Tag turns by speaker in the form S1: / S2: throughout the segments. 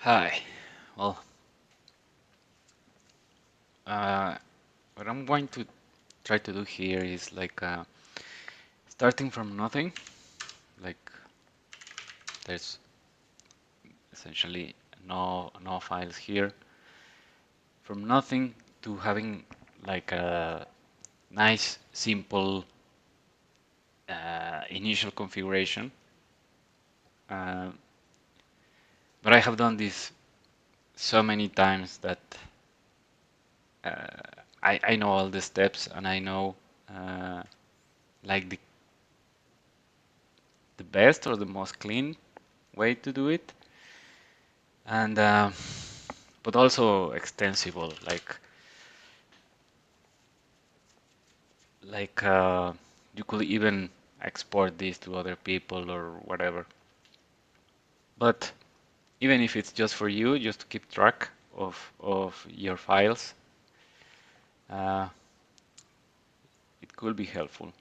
S1: Hi. Well, uh, what I'm going to try to do here is like starting from nothing. Like there's essentially no files here. From nothing to having like a nice, simple initial configuration. Uh, but I have done this so many times that I know all the steps and I know uh, like the best or the most clean way to do it. And but also extensible, like you could even export this to other people or whatever. But even if it's just for you, just to keep track of your files, uh, it could be helpful.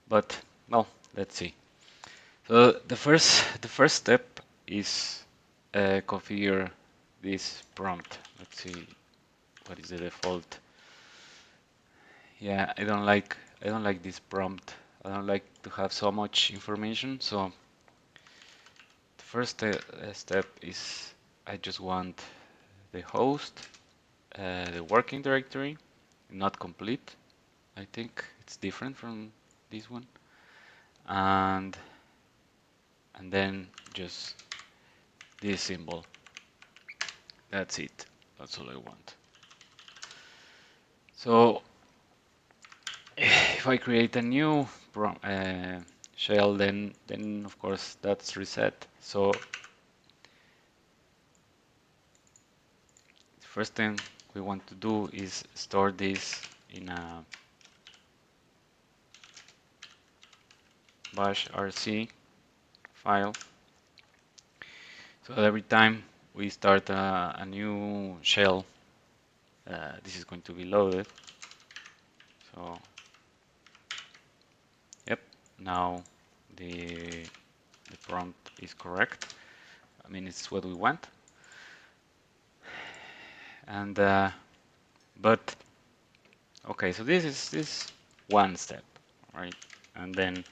S1: But well, let's see. So the first step is configure this prompt. Let's see what is the default. Yeah, I don't like this prompt. I don't like to have so much information. So the first step is I just want the host, the working directory, not complete. I think it's different from this one, and and then just this symbol. That's it. That's all I want. So if I create a new shell, then of course that's reset. So the first thing we want to do is store this in a bash rc file. So every time we start a new shell, this is going to be loaded. So yep, now the the prompt is correct. I mean, it's what we want. And but okay, so this one step, right? And then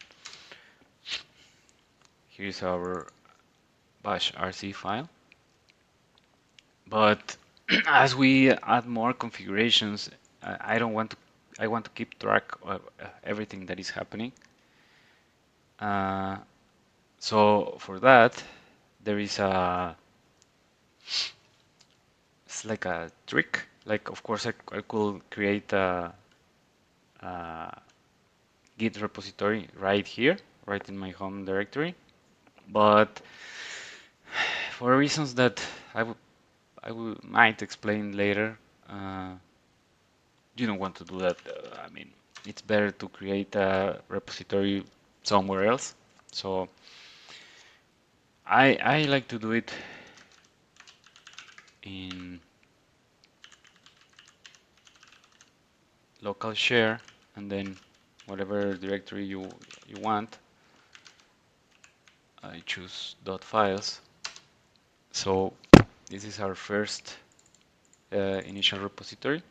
S1: here's our bash rc file. But as we add more configurations, I don't want to. I want to keep track of everything that is happening. Uh, so for that, there is it's like a trick. Like of course I could create a Git repository right here, right in my home directory. But for reasons that I might explain later, uh, you don't want to do that. I mean, it's better to create a repository somewhere else. So I like to do it in local share, and then whatever directory you want, I choose .files. So this is our first initial repository.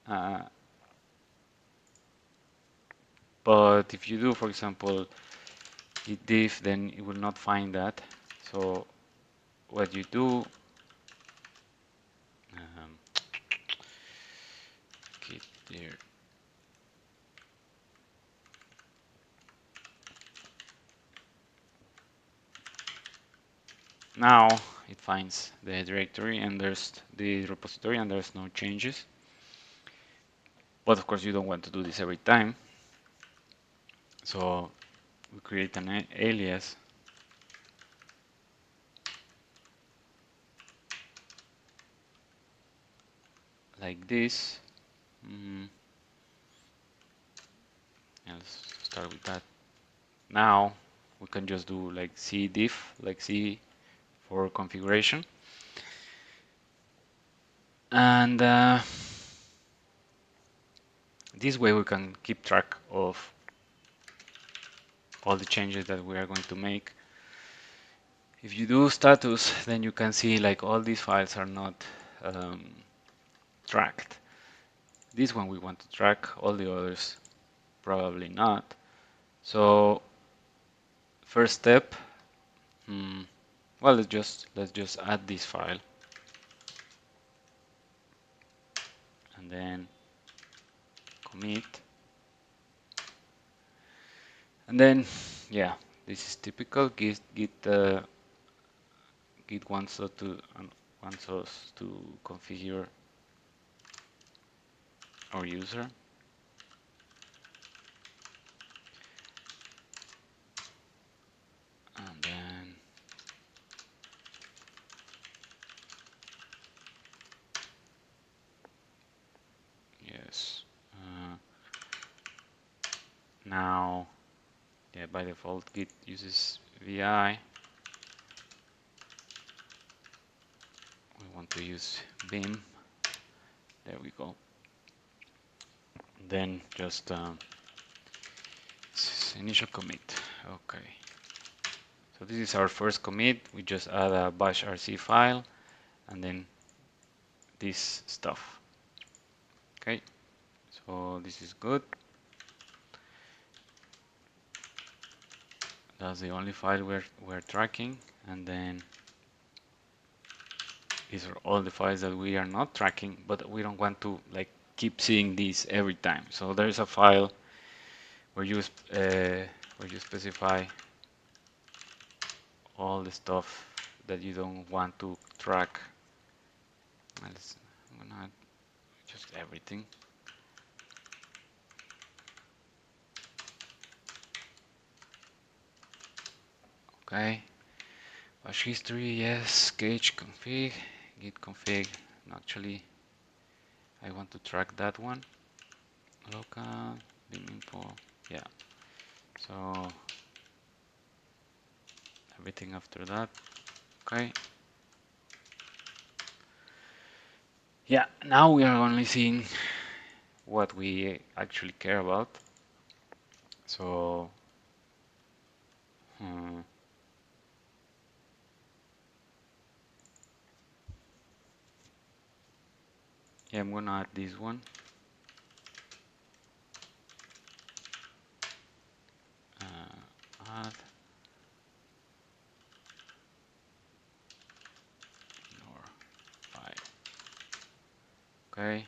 S1: Uh, but if you do, for example, git diff, then it will not find that. So what you do, um, git dir. Now it finds the directory and there's the repository and there's no changes. But of course you don't want to do this every time. So we create an alias like this. Mm, and let's start with that. Now we can just do like cdiff, like C for configuration. And this way we can keep track of all the changes that we are going to make. If you do status, then you can see like all these files are not um, tracked. This one we want to track, all the others probably not. So first step, well, let's just add this file and then commit, and then yeah, this is typical. Git wants us to configure our user, and then yes, now yeah, by default Git uses vi. We want to use Beam. There we go. Then just initial commit. Okay. So this is our first commit. We just add a bash rc file and then this stuff. Okay. So this is good. That's the only file we're tracking, and then these are all the files that we are not tracking, but we don't want to like keep seeing these every time. So there is a file where you specify all the stuff that you don't want to track. I'm gonna add just everything. Okay. Bash history, yes. Gauge config, git config. Actually, I want to track that one. Local, bin info, yeah. So everything after that. Okay. Yeah, now we are only seeing what we actually care about. So, hmm, yeah, I'm gonna add this one. Add ignore file. Okay.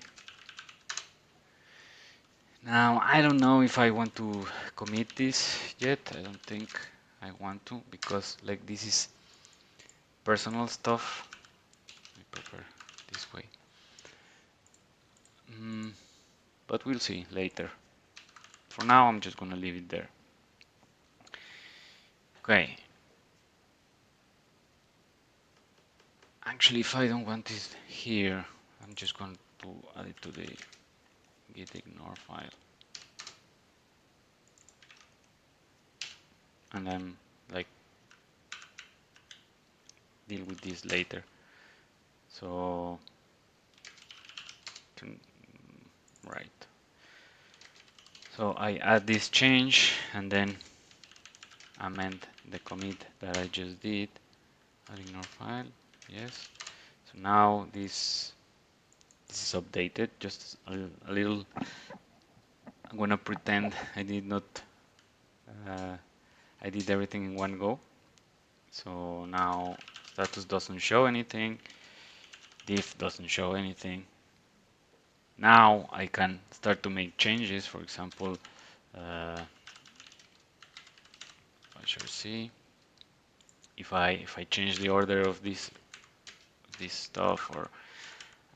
S1: Now I don't know if I want to commit this yet. I don't think I want to, because like this is personal stuff. I prefer this way. But we'll see later. For now, I'm just gonna leave it there. Okay. Actually, if I don't want it here, I'm just going to add it to the git ignore file. And then like deal with this later. So right. So I add this change and then amend the commit that I just did. Add ignore file. Yes. So now this is updated. Just a little. I'm gonna pretend I did not. Uh, I did everything in one go. So now status doesn't show anything. Diff doesn't show anything. Now I can start to make changes. For example, I shall see if I change the order of this stuff, or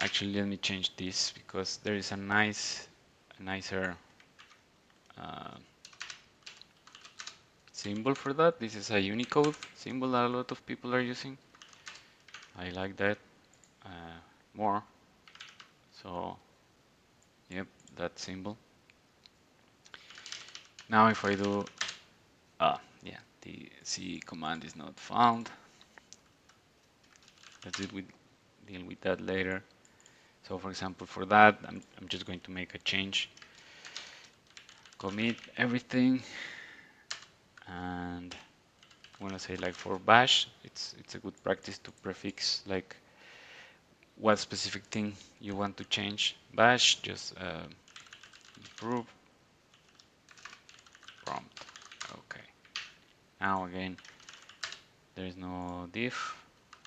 S1: actually let me change this because there is a nicer symbol for that. This is a Unicode symbol that a lot of people are using. I like that more. So yep, that symbol. Now if I do yeah, the C command is not found. Let's deal with that later. So for example, for that, I'm just going to make a change. Commit everything and I'm gonna say like for bash, it's a good practice to prefix like what specific thing you want to change. Bash, just improve prompt. Okay. Now again, there is no diff,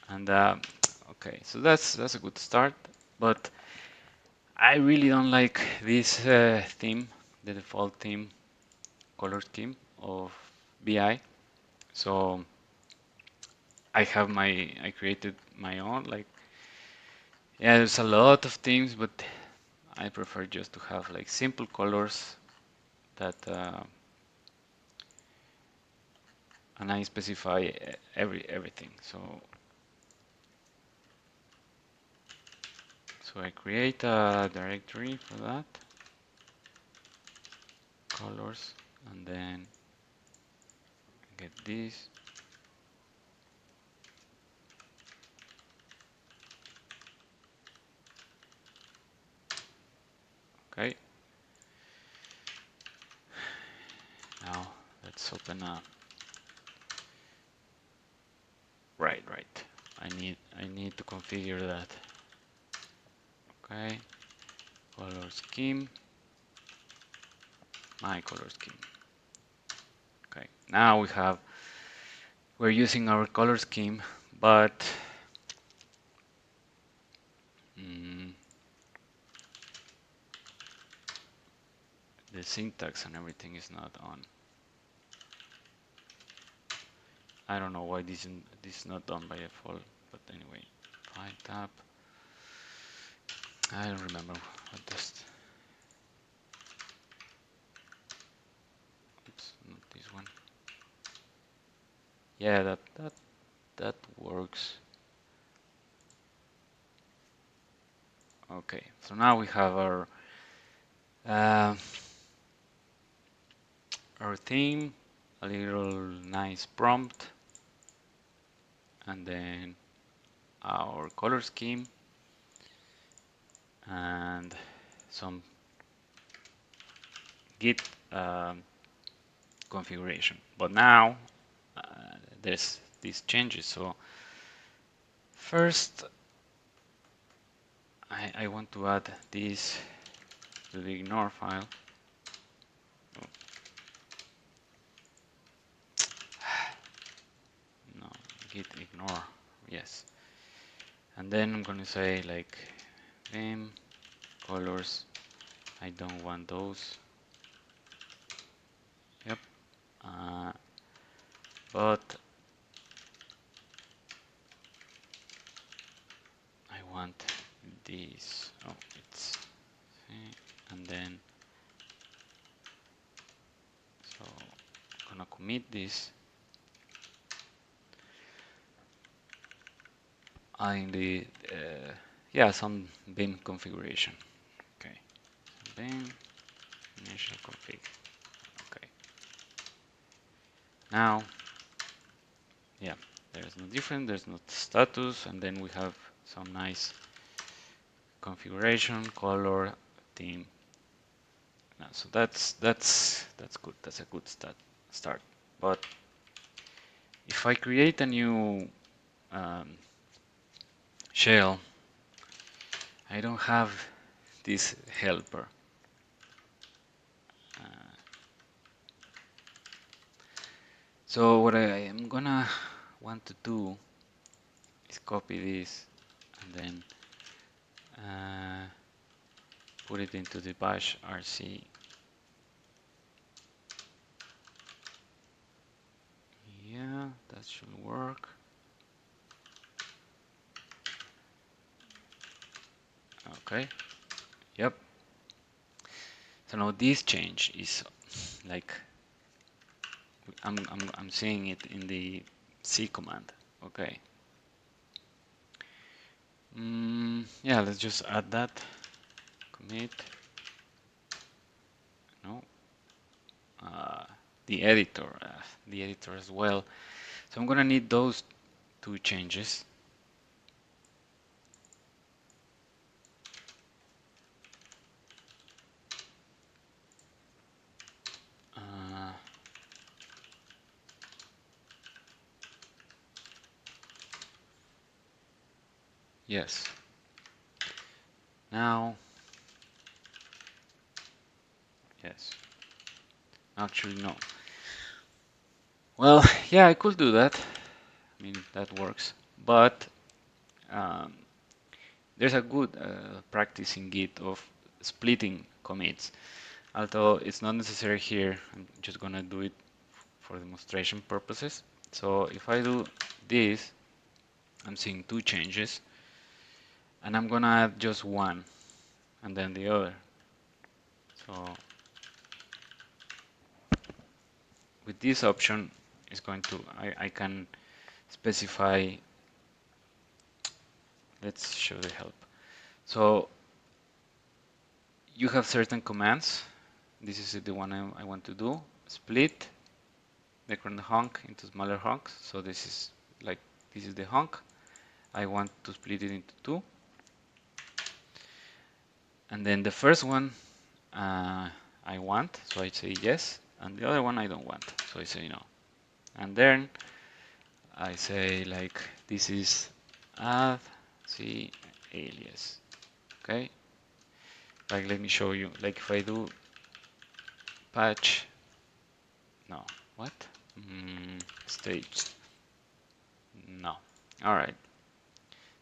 S1: and okay, so that's a good start. But I really don't like this theme, the default theme, color scheme of BI. So I created my own. Like, yeah, there's a lot of themes, but I prefer just to have like simple colors that and I specify everything. So I create a directory for that, colors, and then get this. Okay. Now let's open up. Right. I need to configure that. Okay. Color scheme. My color scheme. Okay. Now we're using our color scheme, but mm, the syntax and everything is not on. I don't know why this is not done by default, but anyway, file tab. I don't remember what this. Oops, not this one. Yeah, that works. Okay, so now we have uh, our theme, a little nice prompt, and then our color scheme, and some Git configuration. But now uh, there's these changes. So first, I want to add this to the ignore file. Oh, no, git ignore, yes. And then I'm going to say like theme colors. I don't want those. Yep. But I want this. Oh, it's and then so I'm gonna commit this. In the yeah, some bin configuration. Okay, bin initial config. Okay. Now, yeah, there's no different. There's no status, and then we have some nice configuration, color, theme. Now, so that's good. That's a good start. But if I create a new um, shell, I don't have this helper. Uh, so what I am gonna want to do is copy this and then put it into the bash rc. Yeah, that should work. Okay. Yep. So now this change is like I'm seeing it in the C command. Okay. Yeah, let's just add that. Commit. No. Uh, the editor as well. So I'm gonna need those two changes. Uh, Yes. Now, yes. Actually, no. Well, yeah, I could do that. I mean, that works. But um, there's a good practice in Git of splitting commits. Although it's not necessary here, I'm just gonna do it for demonstration purposes. So if I do this, I'm seeing two changes, and I'm gonna add just one and then the other. So with this option, it's going to I can specify. Let's show the help. So you have certain commands. This is the one I want to do. Split the current hunk into smaller hunks. So this is like this is the hunk. I want to split it into two. And then the first one I want, so I say yes. And the other one I don't want, so I say no. And then I say like this is add c alias. Okay, like let me show you. Like if I do patch, no, what? Staged, no. All right,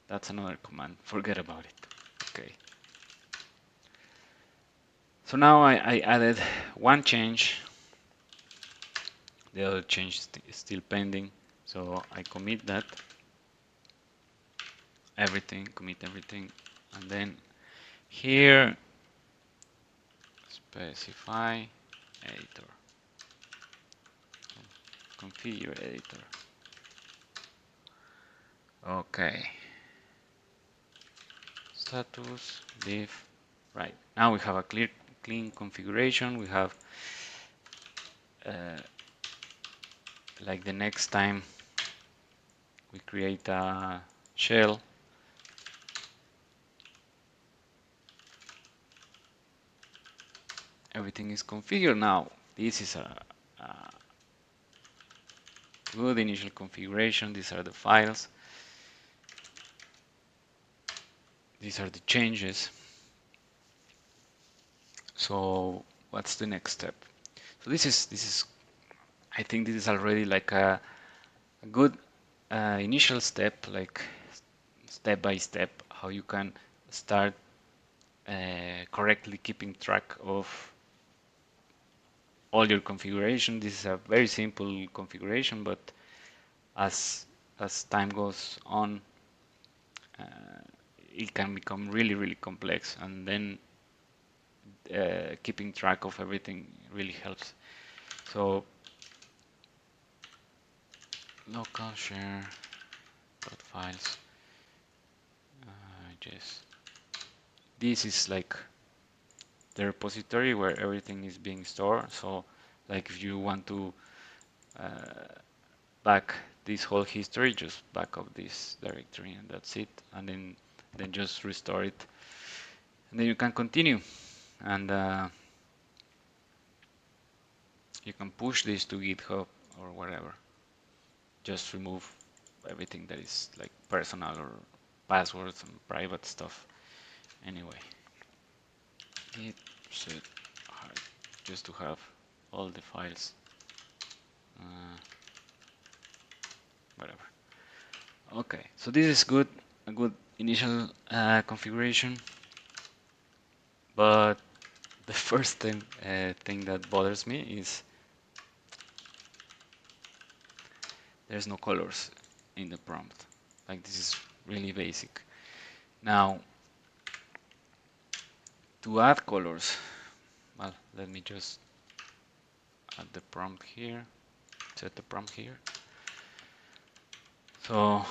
S1: that's another command. Forget about it. Okay. So now I added one change. The other change is still pending. So I commit that everything, commit everything, and then here specify editor, configure editor. Okay, status div. Right, now we have a clean configuration. We have uh, like the next time we create a shell, everything is configured. Now this is a good initial configuration. These are the files. These are the changes. So what's the next step? So this is I think this is already like a good initial step, like step by step, how you can start correctly keeping track of all your configuration. This is a very simple configuration, but as time goes on, uh, it can become really complex, and then keeping track of everything really helps. So local share files. Just this is like the repository where everything is being stored. So like if you want to uh, back this whole history, just back up this directory and that's it, and then just restore it, and then you can continue, and you can push this to GitHub or whatever. Just remove everything that is like personal or passwords and private stuff. Anyway, git set hard, just to have all the files, uh, whatever. Okay, so this is good, a good initial configuration, but the first thing that bothers me is there's no colors in the prompt. Like this is really basic. Now, to add colors, well, let me just add the prompt here, set the prompt here. So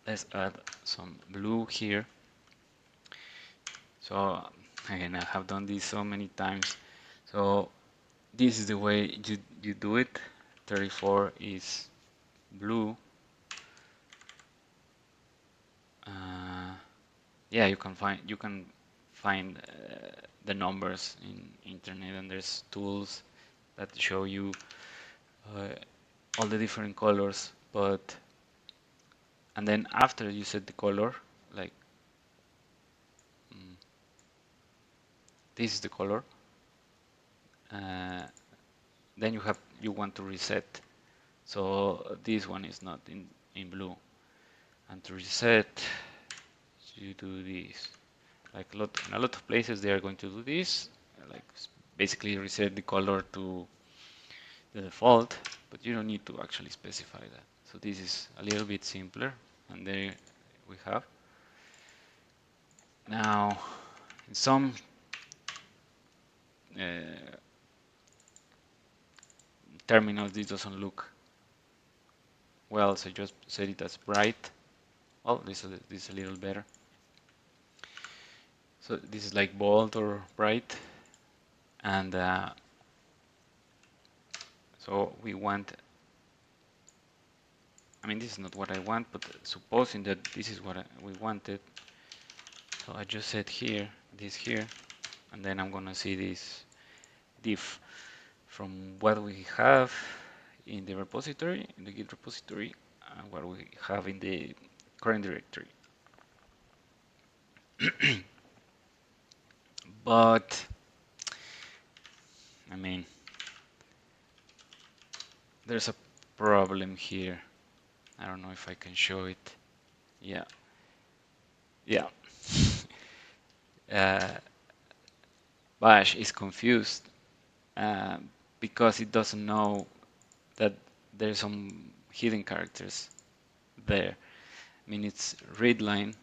S1: let's add some blue here. So again, I have done this so many times. So this is the way you do it. 34 is blue. Yeah, you can find the numbers in internet, and there's tools that show you uh, all the different colors. But And then after you set the color, like mm, this is the color, uh, then you want to reset. So this one is not in blue. And to reset, you do this. Like in a lot of places they are going to do this, like basically reset the color to the default, but you don't need to actually specify that. So this is a little bit simpler, and there we have. Now, in some terminals, this doesn't look well, so just set it as bright. Oh, this is a little better. So this is like bold or bright, and so we want. I mean, this is not what I want, but supposing that this is what we wanted, so I just set here, this here, and then I'm gonna see this diff from what we have in the repository, in the Git repository, and what we have in the current directory. But I mean, there's a problem here. I don't know if I can show it. Yeah, yeah. uh, Bash is confused uh, because it doesn't know that there's some hidden characters there. I mean, it's readline,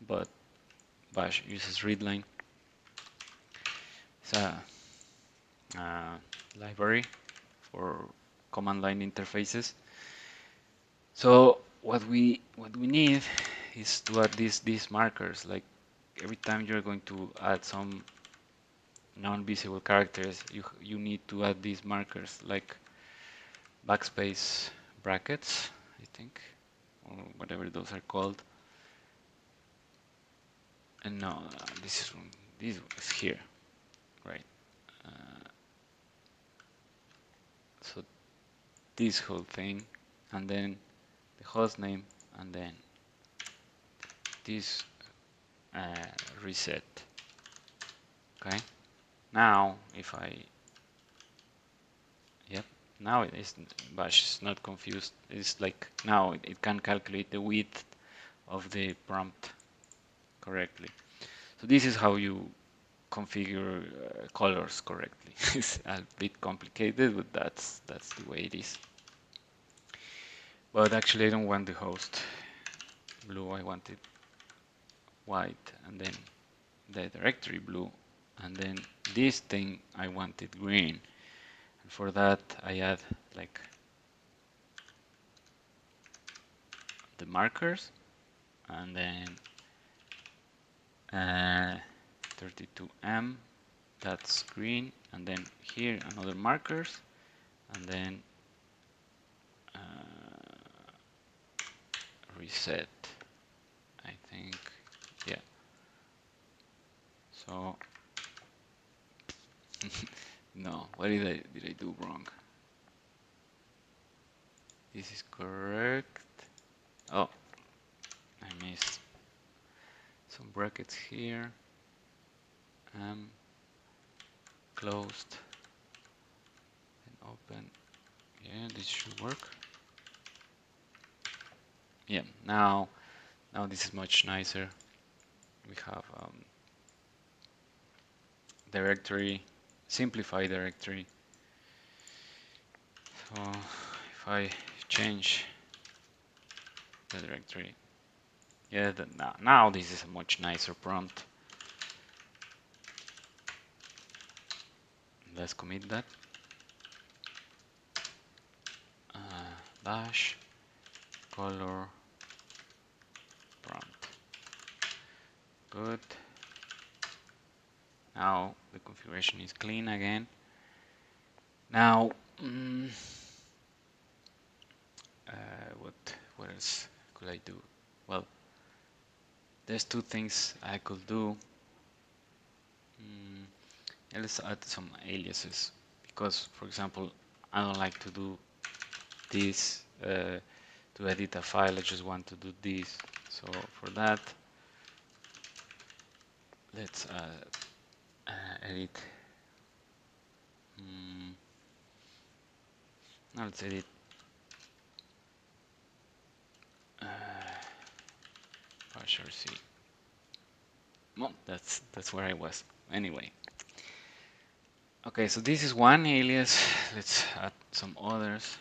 S1: but Bash uses readline. It's a library for command line interfaces. So what we need is to add these markers. Like every time you're going to add some non-visible characters, you need to add these markers, like backspace brackets, I think, or whatever those are called. And no, this is here, right? So this whole thing, and then the host name, and then this reset. Okay. Now, if I, yep, now it is, Bash is not confused. It's like now it can calculate the width of the prompt correctly. So this is how you configure colors correctly. It's a bit complicated, but that's the way it is. But actually, I don't want the host blue. I want it white, and then the directory blue, and then this thing I want it green. And for that, I add like the markers, and then 32M, that's green, and then here another markers, and then reset, I think, yeah. So no, what did I do wrong? This is correct. Oh, I missed some brackets here. Closed and open. Yeah, this should work. Yeah, now this is much nicer. We have directory, simplify directory. So if I change the directory, yeah, now this is a much nicer prompt. Let's commit that. Bash color prompt. Good. Now the configuration is clean again. Now, what else could I do? Well, there's two things I could do. Let's add some aliases because, for example, I don't like to do this to to edit a file, I just want to do this. So for that, let's edit. Now let's edit. Partial C. Well, that's where I was. Anyway. Okay, so this is one alias. Let's add some others.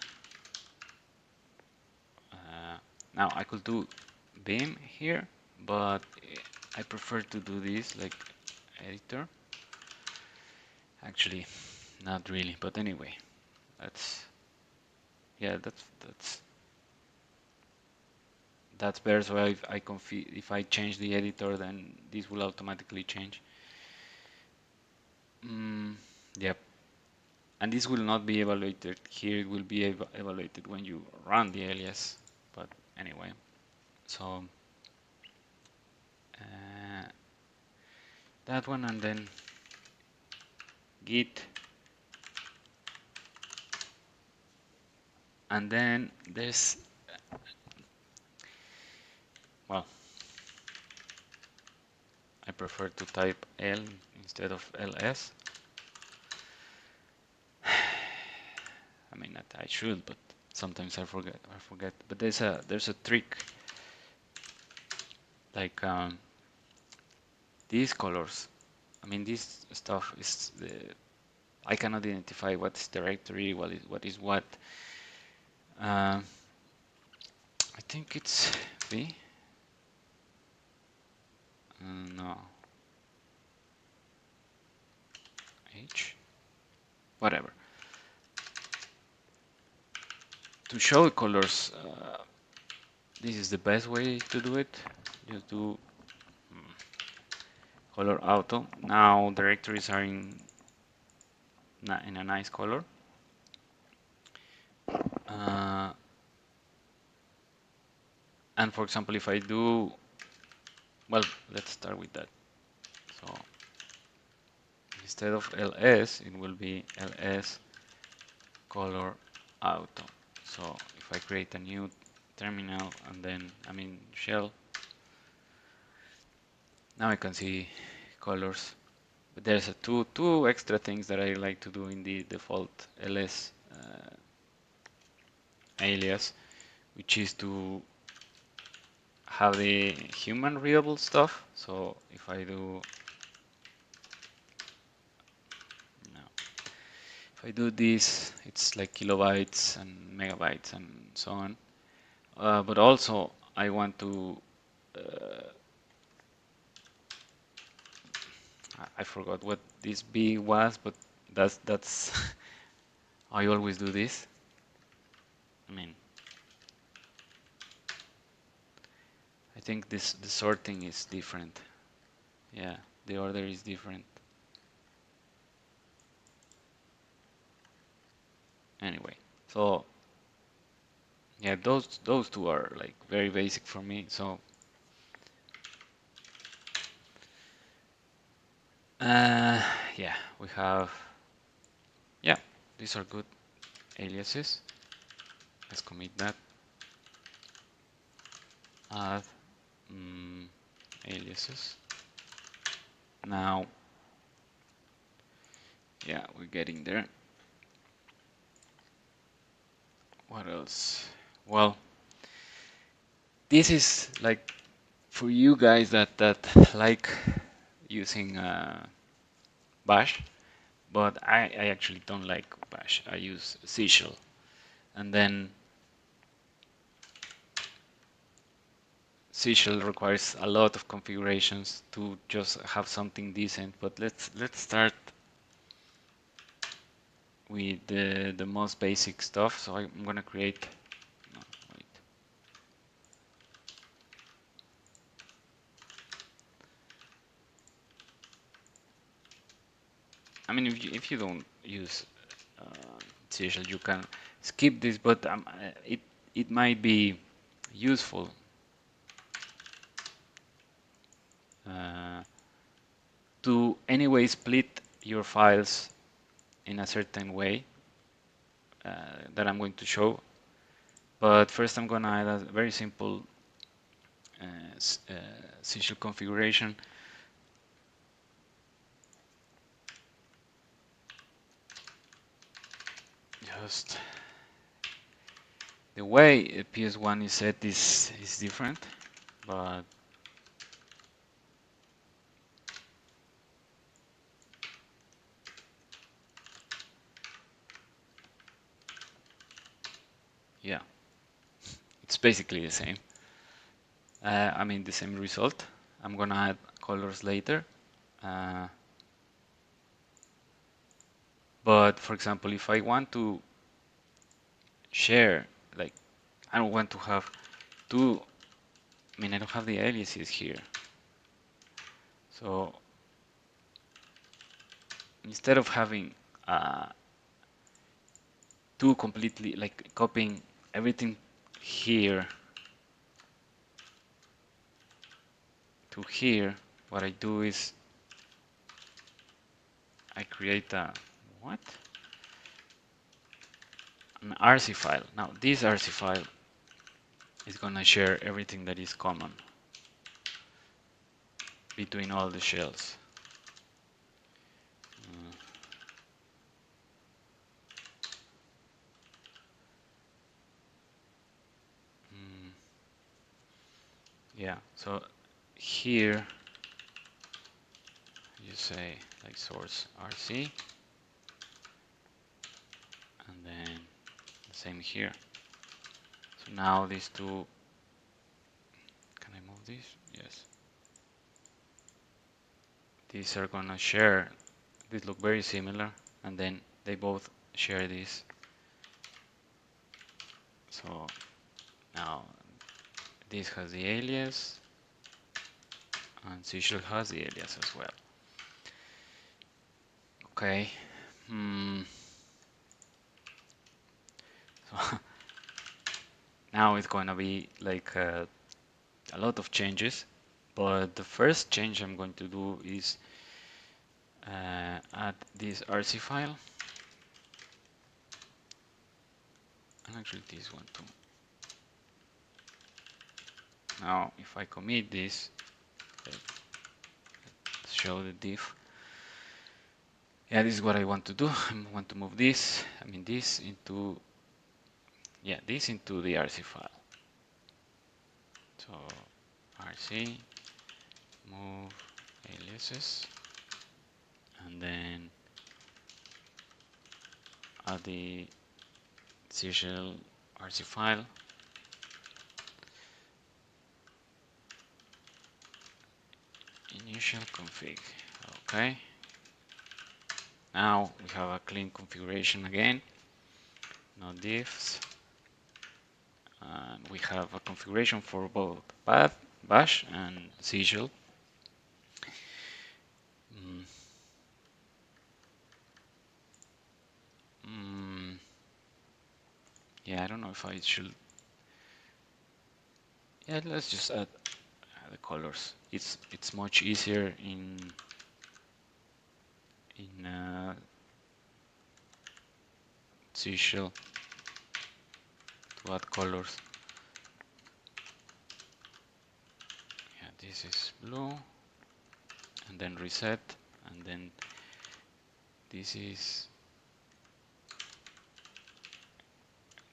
S1: Now I could do beam here, but I prefer to do this like editor. Actually, not really, but anyway, that's yeah, that's better. So if I change the editor, then this will automatically change. Yep, and this will not be evaluated here. It will be evaluated when you run the alias. But anyway, so that one, and then git, and then there's well, I prefer to type L instead of ls. I mean, that I should, but sometimes I forget. But there's a trick, like these colors. I mean, this stuff is I cannot identify what is directory, what is what. I think it's V. No. H. Whatever. To show colors, this is the best way to do it. Just do color auto. Now directories are in a nice color. And for example, if I do, well, let's start with that. So instead of ls, it will be ls color auto. So if I create a new terminal and then, I mean, shell, now I can see colors. But there's two extra things that I like to do in the default ls alias, which is to have the human readable stuff. So if I do no, if I do this, it's like kilobytes and megabytes and so on. But also I want to I forgot what this B was, but that's I always do this. I mean, I think the sorting is different. Yeah, the order is different. Anyway, so yeah, those two are like very basic for me. So yeah, we have yeah, these are good aliases. Let's commit that. Add aliases. Now, yeah, we're getting there. What else? Well, this is like for you guys that like using Bash, but I actually don't like Bash. I use C shell, and then C shell requires a lot of configurations to just have something decent. But let's start with the most basic stuff. So I'm gonna create. No, wait. I mean, if you don't use C shell, you can skip this, but it might be useful uh, to anyway split your files in a certain way that I'm going to show. But first I'm gonna add a very simple sigil configuration. Just the way PS1 is set is different, but yeah, it's basically the same. I mean the same result. I'm gonna add colors later. Uh, but for example, if I want to share, like I don't want to have two, I mean I don't have the aliases here. So instead of having two completely, like copying everything here to here, what I do is I create a, what? An RC file. Now this RC file is gonna share everything that is common between all the shells. Uh, mm, yeah, so here you say like source RC, and then the same here. So now these two, can I move this? Yes. These are gonna share, these look very similar, and then they both share this. So now this has the alias, and Sigil has the alias as well. Okay. Hmm. So now it's going to be like a lot of changes, but the first change I'm going to do is add this RC file, and actually this one too. Now if I commit this, let's show the diff. Yeah, this is what I want to do. I want to move this, I mean this into, yeah, this into the RC file. So RC, move aliases, and then add the sigil RC file. Initial config. Okay. Now we have a clean configuration again. No diffs. And we have a configuration for both bash and sigil. Mm. Mm. Yeah, I don't know if I should. Yeah, let's just add the colors. It's much easier in sigil to add colors. Yeah, this is blue, and then reset, and then this is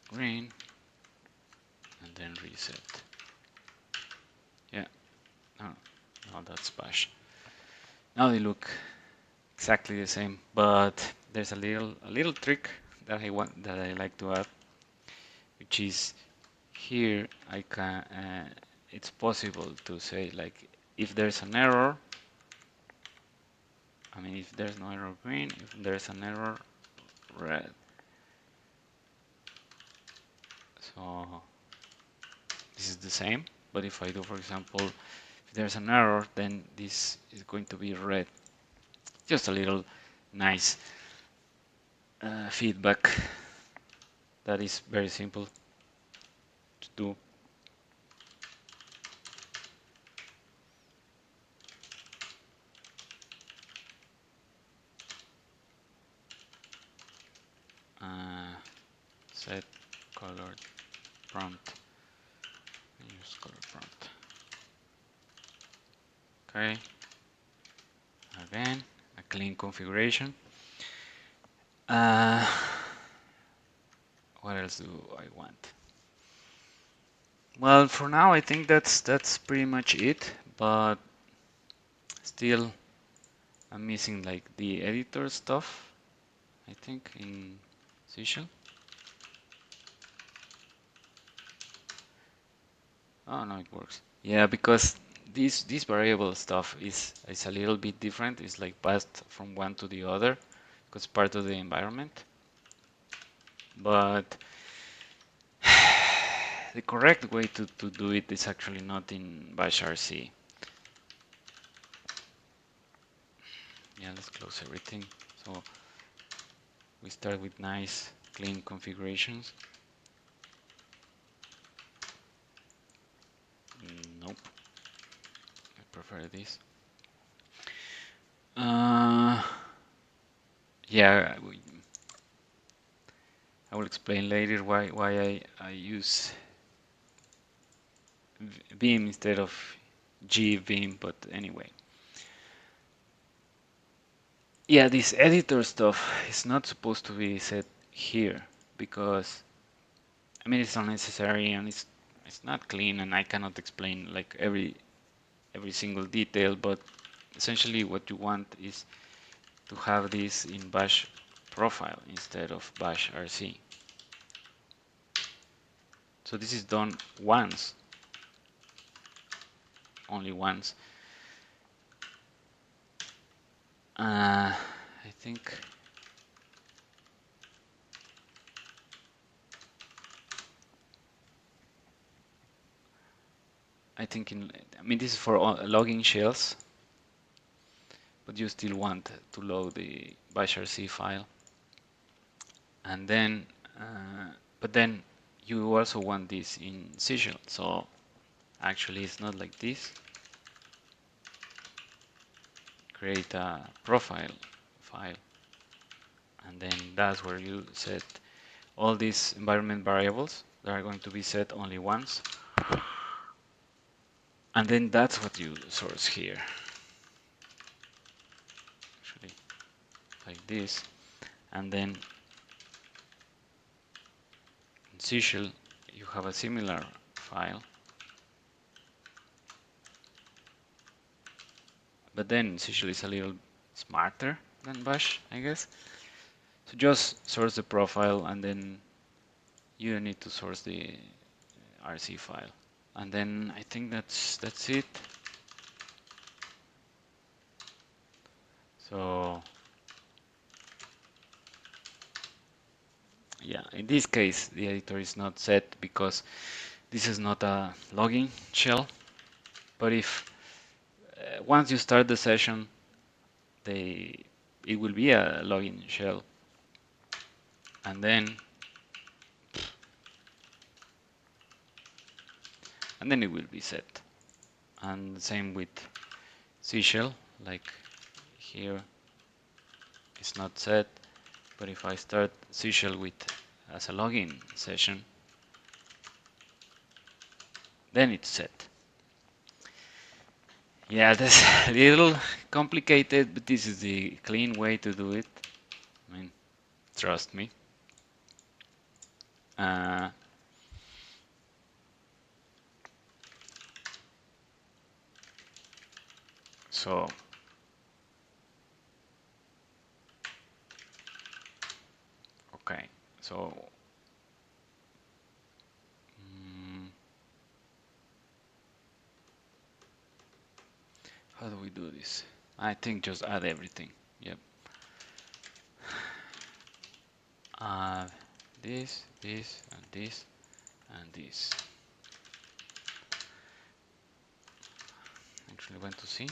S1: green, and then reset. Yeah, no, no, that's bash. Now they look exactly the same, but there's a little trick that I like to add, which is here I can it's possible to say like if there's an error, I mean if there's no error green, if there's an error red. So this is the same, but if I do, for example, if there's an error, then this is going to be red. Just a little nice feedback that is very simple to do. Set colored front. Use color front. Okay. Again, a clean configuration. What else do I want? Well, for now, I think that's pretty much it. But still, I'm missing like the editor stuff. I think in Seashell. Oh no, it works. Yeah, because this variable stuff is a little bit different. It's like passed from one to the other because part of the environment. But the correct way to do it is actually not in bash rc. Yeah, let's close everything. So we start with nice clean configurations. Nope, I prefer this. Yeah, I will explain later why I use Vim instead of gvim, but anyway. Yeah, this editor stuff is not supposed to be set here because I mean it's unnecessary and it's not clean, and I cannot explain like every single detail, but essentially what you want is to have this in bash profile instead of bash rc. So this is done once, only once. I think I mean this is for logging shells, but you still want to load the bash rc file, and then but then you also want this in Seashell. So actually it's not like this. Create a profile file, and then that's where you set all these environment variables that are going to be set only once, and then that's what you source here. Actually, like this, and then in Seashell you have a similar file, but then Seashell is a little smarter than Bash, I guess. So just source the profile, and then you need to source the RC file, and then I think that's it. So yeah, in this case the editor is not set because this is not a logging shell. But if once you start the session, it will be a login shell, and then it will be set. And same with Seashell, like here it's not set, but if I start Seashell with as a login session, then it's set. Yeah, that's a little complicated, but this is the clean way to do it. I mean, trust me. Uh, so okay, so how do we do this? I think just add everything. Yep. This, and this, and this. Actually went to see.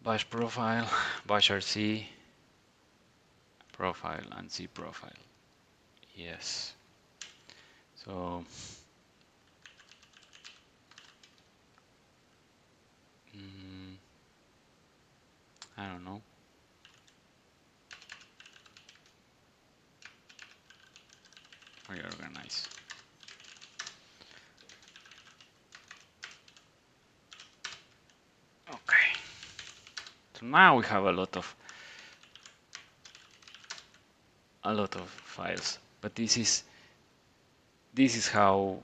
S1: Bash profile, bash rc, profile, and C profile. Yes. So I don't know. reorganize. Okay. So now we have a lot of files, but this is how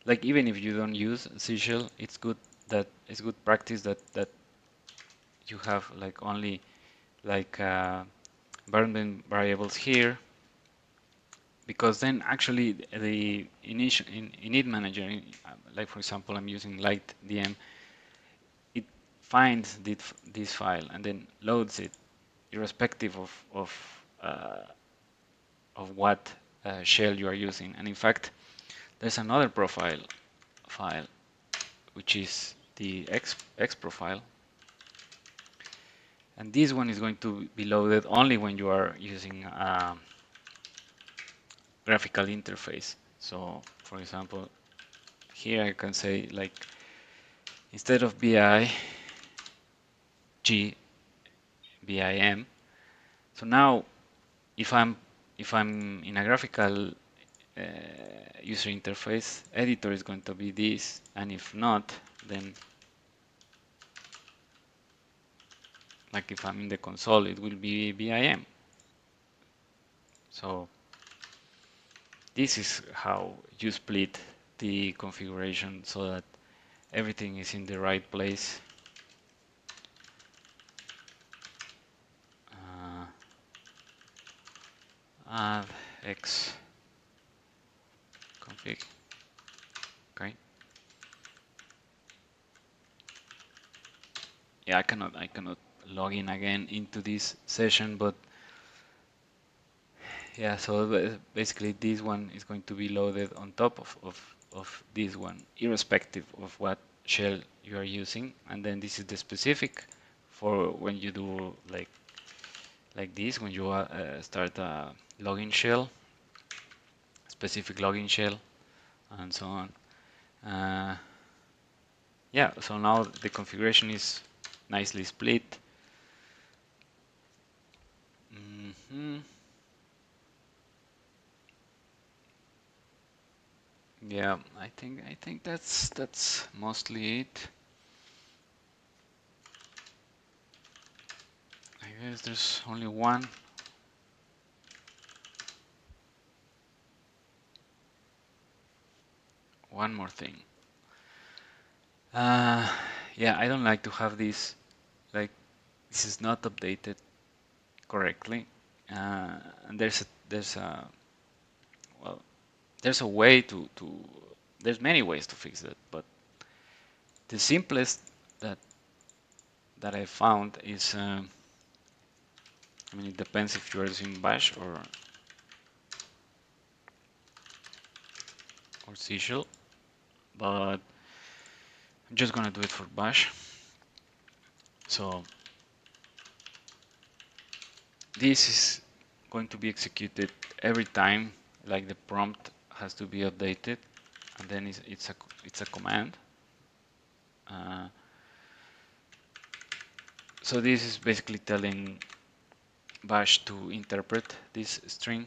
S1: like even if you don't use Seashell, it's good practice that you have like only like environment variables here, because then actually the initial init manager, like for example I'm using light DM, it finds this file and then loads it irrespective of what shell you are using. And in fact, there's another file which is the X profile, and this one is going to be loaded only when you are using graphical interface. So for example, here I can say like instead of BIG, BIM. So now if I'm in a graphical uh, user interface, editor is going to be this, and if not, then like if I'm in the console, it will be BIM. So this is how you split the configuration so that everything is in the right place. Uh, add X config. Okay. Yeah, I cannot log in again into this session, but yeah, so basically this one is going to be loaded on top of this one, irrespective of what shell you are using. And then this is the specific for when you do like this, when you start a login shell, specific login shell, and so on. Uh, yeah, so now the configuration is nicely split. Mhm. Yeah, I think that's mostly it. I guess there's only one more thing. Uh, yeah, I don't like to have this, like, this is not updated correctly. And well, there's a way there's many ways to fix it, but the simplest that I found is, I mean, it depends if you're using Bash or C Shell, but I'm just gonna do it for Bash. So this is going to be executed every time, like the prompt has to be updated, and then it's a command. Uh, so this is basically telling Bash to interpret this string,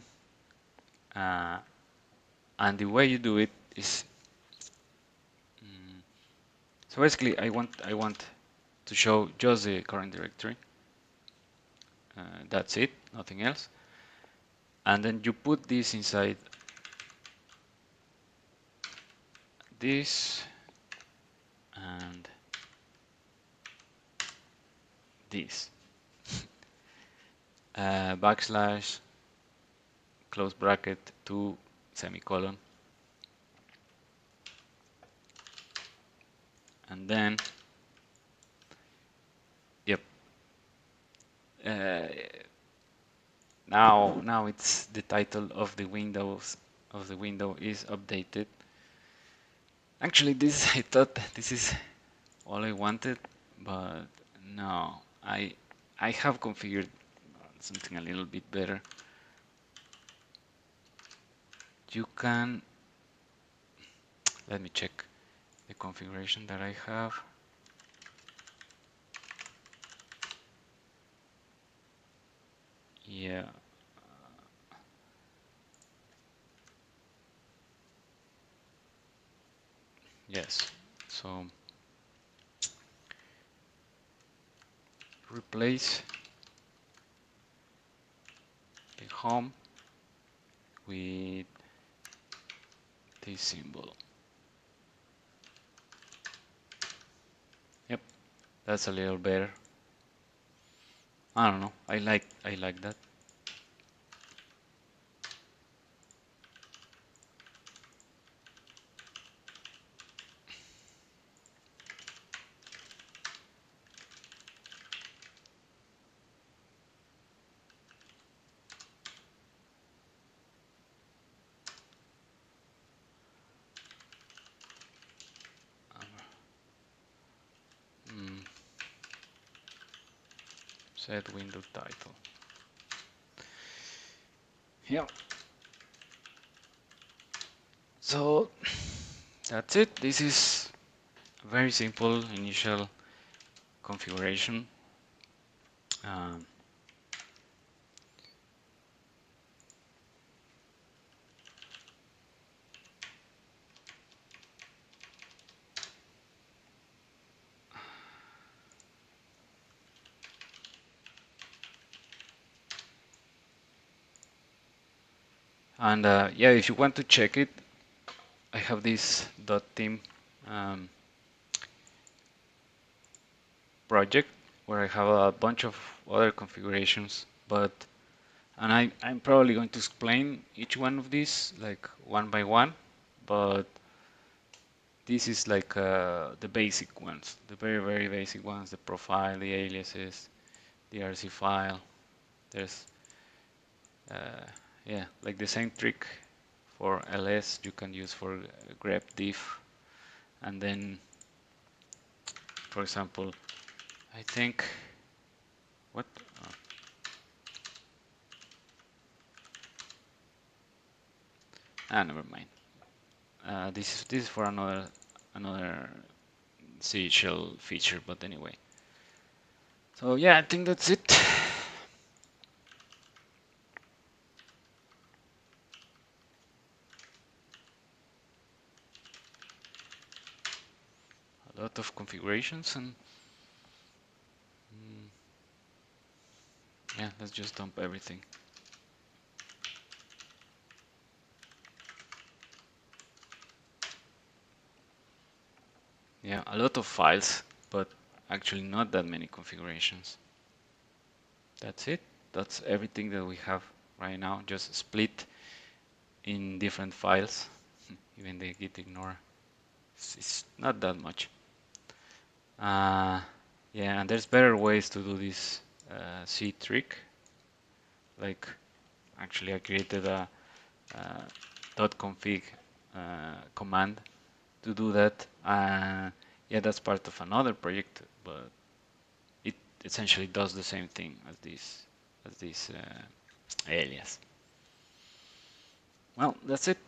S1: uh, and the way you do it is, so basically I want to show just the current directory. That's it, nothing else. And then you put this inside this and this. Backslash, close bracket, 2, semicolon. And then, yep. Uh, now it's the title of the window is updated. Actually, this I thought this is all I wanted, but no, I have configured something a little bit better. You can, let me check the configuration that I have. Yeah, Yes. So replace the home with this symbol. Yep, that's a little better. I don't know. I like that. Mm, set window title. Yeah. So that's it. This is a very simple initial configuration. Um, and yeah, if you want to check it, I have this .theme um, project where I have a bunch of other configurations, but I'm probably going to explain each one of these like one by one, but this is like the basic ones, the very basic ones, the profile, the aliases, the RC file. There's yeah, like the same trick for ls you can use for grep diff, and then for example, I think what oh, never mind. This is for another C shell feature, but anyway. So yeah, I think that's it. A lot of configurations, and mm, yeah, let's just dump everything. Yeah, a lot of files, but actually not that many configurations. That's it. That's everything that we have right now, just split in different files. Even the git ignore, it's not that much. Uh, yeah, and there's better ways to do this C trick. Like, actually, I created a .config command to do that. Yeah, that's part of another project, but it essentially does the same thing as this alias. Well, that's it.